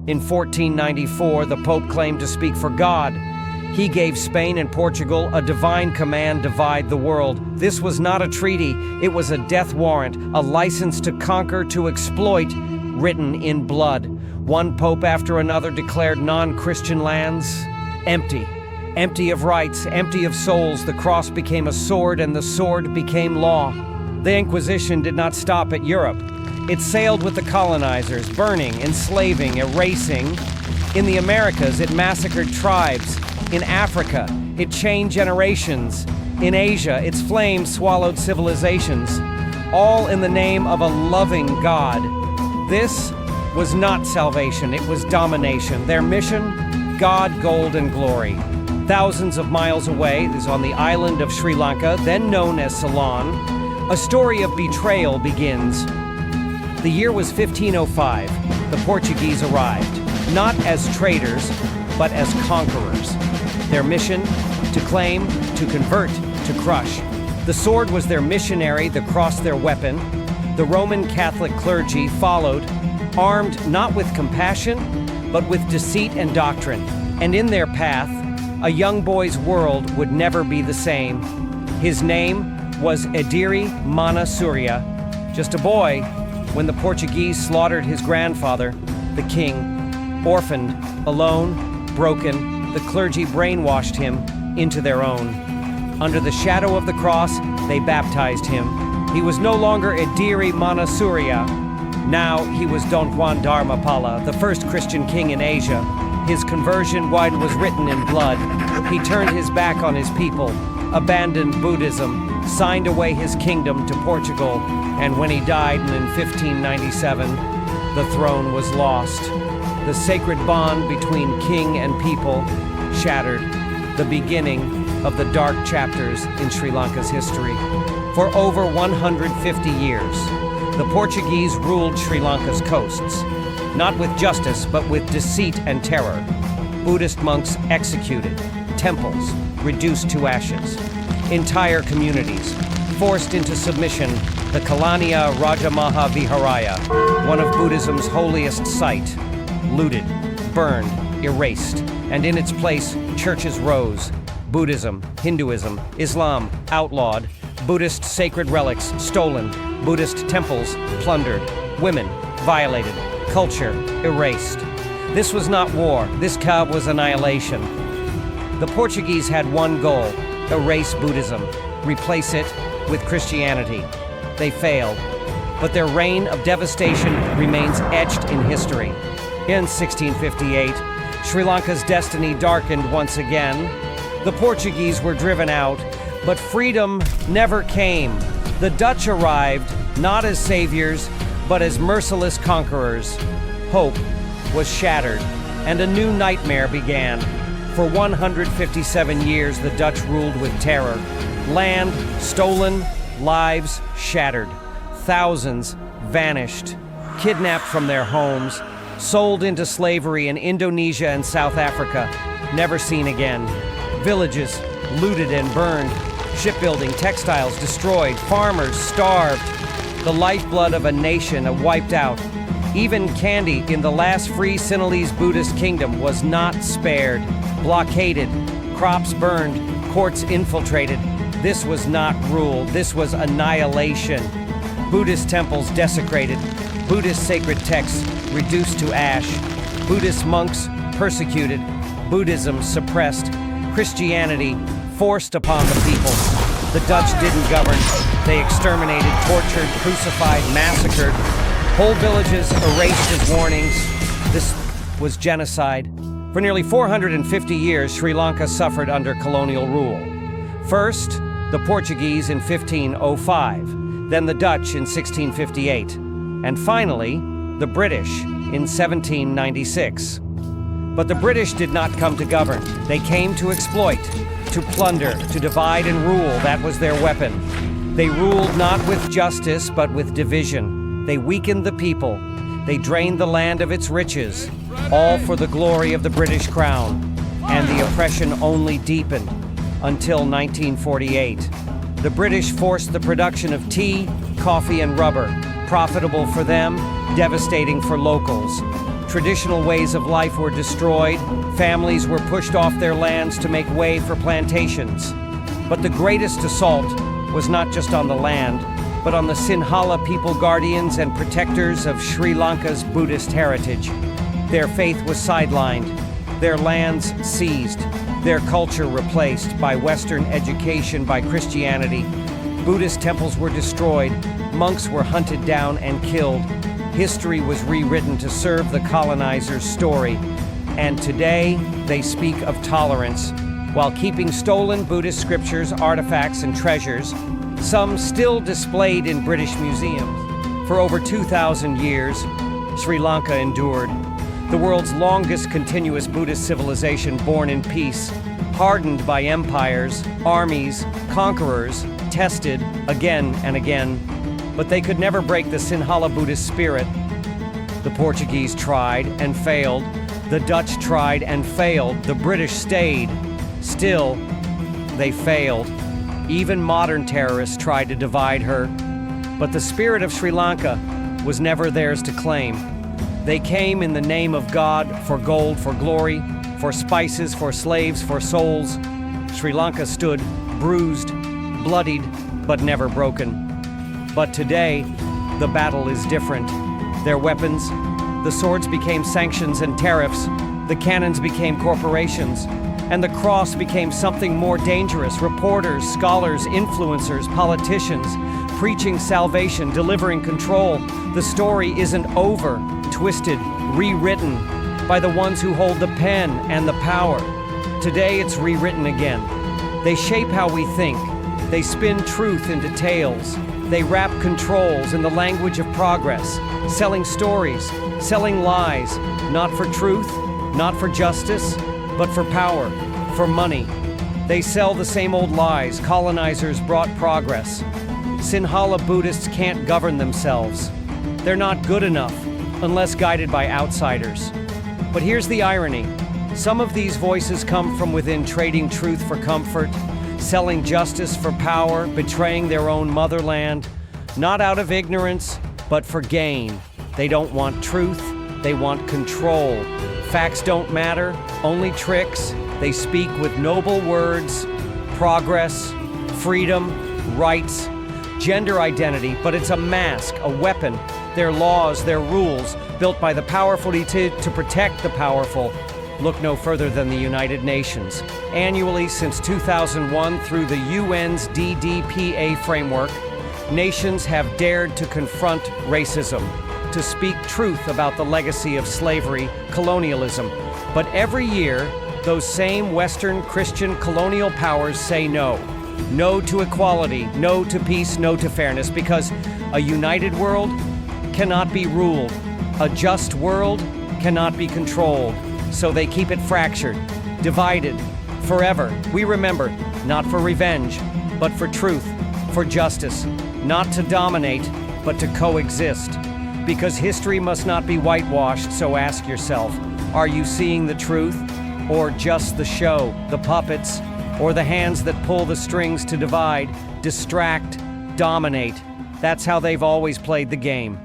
In 1494, the Pope claimed to speak for God. He gave Spain and Portugal a divine command: divide the world. This was not a treaty, it was a death warrant, a license to conquer, to exploit, written in blood. One pope after another declared non-Christian lands empty. Empty of rights, empty of souls. The cross became a sword, and the sword became law. The Inquisition did not stop at Europe. It sailed with the colonizers, burning, enslaving, erasing. In the Americas, it massacred tribes. In Africa, it chained generations. In Asia, its flames swallowed civilizations. All in the name of a loving God. This was not salvation, it was domination. Their mission? God, gold, and glory. Thousands of miles away, this is on the island of Sri Lanka, then known as Ceylon, a story of betrayal begins. The year was 1505. The Portuguese arrived, not as traders, but as conquerors. Their mission? To claim, to convert, to crush. The sword was their missionary, the cross their weapon. The Roman Catholic clergy followed, armed not with compassion, but with deceit and doctrine. And in their path, a young boy's world would never be the same. His name was Ediri Mana Surya, just a boy when the Portuguese slaughtered his grandfather, the king. Orphaned, alone, broken, the clergy brainwashed him into their own. Under the shadow of the cross, they baptized him. He was no longer Ediri Mana Surya. Now he was Don Juan Dharmapala, the first Christian king in Asia. His conversion was written in blood. He turned his back on his people, abandoned Buddhism, signed away his kingdom to Portugal, and when he died in 1597, the throne was lost. The sacred bond between king and people shattered, the beginning of the dark chapters in Sri Lanka's history. For over 150 years, the Portuguese ruled Sri Lanka's coasts, not with justice, but with deceit and terror. Buddhist monks executed, temples reduced to ashes, entire communities forced into submission. The Kalania Rajamaha Viharaya, one of Buddhism's holiest site, looted, burned, erased, and in its place, churches rose. Buddhism, Hinduism, Islam outlawed, Buddhist sacred relics stolen, Buddhist temples plundered, women violated, culture erased. This was not war, this was annihilation. The Portuguese had one goal: erase Buddhism, replace it with Christianity. They failed, but their reign of devastation remains etched in history. In 1658, Sri Lanka's destiny darkened once again. The Portuguese were driven out, but freedom never came. The Dutch arrived, not as saviors, but as merciless conquerors. Hope was shattered, and a new nightmare began. For 157 years, the Dutch ruled with terror. Land stolen, lives shattered. Thousands vanished, kidnapped from their homes, sold into slavery in Indonesia and South Africa, never seen again. Villages looted and burned, shipbuilding, textiles destroyed, farmers starved. The lifeblood of a nation wiped out. Even Kandy, in the last free Sinhalese Buddhist kingdom, was not spared. Blockaded, crops burned, courts infiltrated. This was not rule, this was annihilation. Buddhist temples desecrated, Buddhist sacred texts reduced to ash, Buddhist monks persecuted, Buddhism suppressed, Christianity forced upon the people. The Dutch didn't govern. They exterminated, tortured, crucified, massacred. Whole villages erased as warnings. This was genocide. For nearly 450 years, Sri Lanka suffered under colonial rule. First, the Portuguese in 1505, then the Dutch in 1658, and finally, the British in 1796. But the British did not come to govern. They came to exploit, to plunder, to divide and rule. That was their weapon. They ruled not with justice, but with division. They weakened the people. They drained the land of its riches, all for the glory of the British crown. And the oppression only deepened until 1948. The British forced the production of tea, coffee, and rubber, profitable for them, devastating for locals. Traditional ways of life were destroyed, families were pushed off their lands to make way for plantations. But the greatest assault was not just on the land, but on the Sinhala people, guardians and protectors of Sri Lanka's Buddhist heritage. Their faith was sidelined, their lands seized, their culture replaced by Western education, by Christianity. Buddhist temples were destroyed, monks were hunted down and killed. History was rewritten to serve the colonizers' story. And today, they speak of tolerance, while keeping stolen Buddhist scriptures, artifacts, and treasures, some still displayed in British museums. For over 2,000 years, Sri Lanka endured, the world's longest continuous Buddhist civilization born in peace, hardened by empires, armies, conquerors, tested again and again, but they could never break the Sinhala Buddhist spirit. The Portuguese tried and failed, the Dutch tried and failed, the British stayed. Still, they failed. Even modern terrorists tried to divide her, but the spirit of Sri Lanka was never theirs to claim. They came in the name of God, for gold, for glory, for spices, for slaves, for souls. Sri Lanka stood bruised, bloodied, but never broken. But today, the battle is different. Their weapons, the swords became sanctions and tariffs, the cannons became corporations, and the cross became something more dangerous. Reporters, scholars, influencers, politicians, preaching salvation, delivering control. The story isn't over, twisted, rewritten by the ones who hold the pen and the power. Today it's rewritten again. They shape how we think. They spin truth into tales. They wrap controls in the language of progress, selling stories, selling lies, not for truth, not for justice, but for power, for money. They sell the same old lies. Colonizers brought progress. Sinhala Buddhists can't govern themselves. They're not good enough unless guided by outsiders. But here's the irony. Some of these voices come from within, trading truth for comfort, selling justice for power, betraying their own motherland, not out of ignorance, but for gain. They don't want truth, they want control. Facts don't matter, only tricks. They speak with noble words, progress, freedom, rights, gender identity, but it's a mask, a weapon. Their laws, their rules, built by the powerful to protect the powerful. Look no further than the United Nations. Annually since 2001, through the UN's DDPA framework, nations have dared to confront racism, to speak truth about the legacy of slavery, colonialism. But every year, those same Western Christian colonial powers say no. No to equality, no to peace, no to fairness, because a united world cannot be ruled. A just world cannot be controlled. So they keep it fractured, divided, forever. We remember, not for revenge, but for truth, for justice, not to dominate, but to coexist. Because history must not be whitewashed, so ask yourself, are you seeing the truth, or just the show, the puppets, or the hands that pull the strings to divide, distract, dominate? That's how they've always played the game.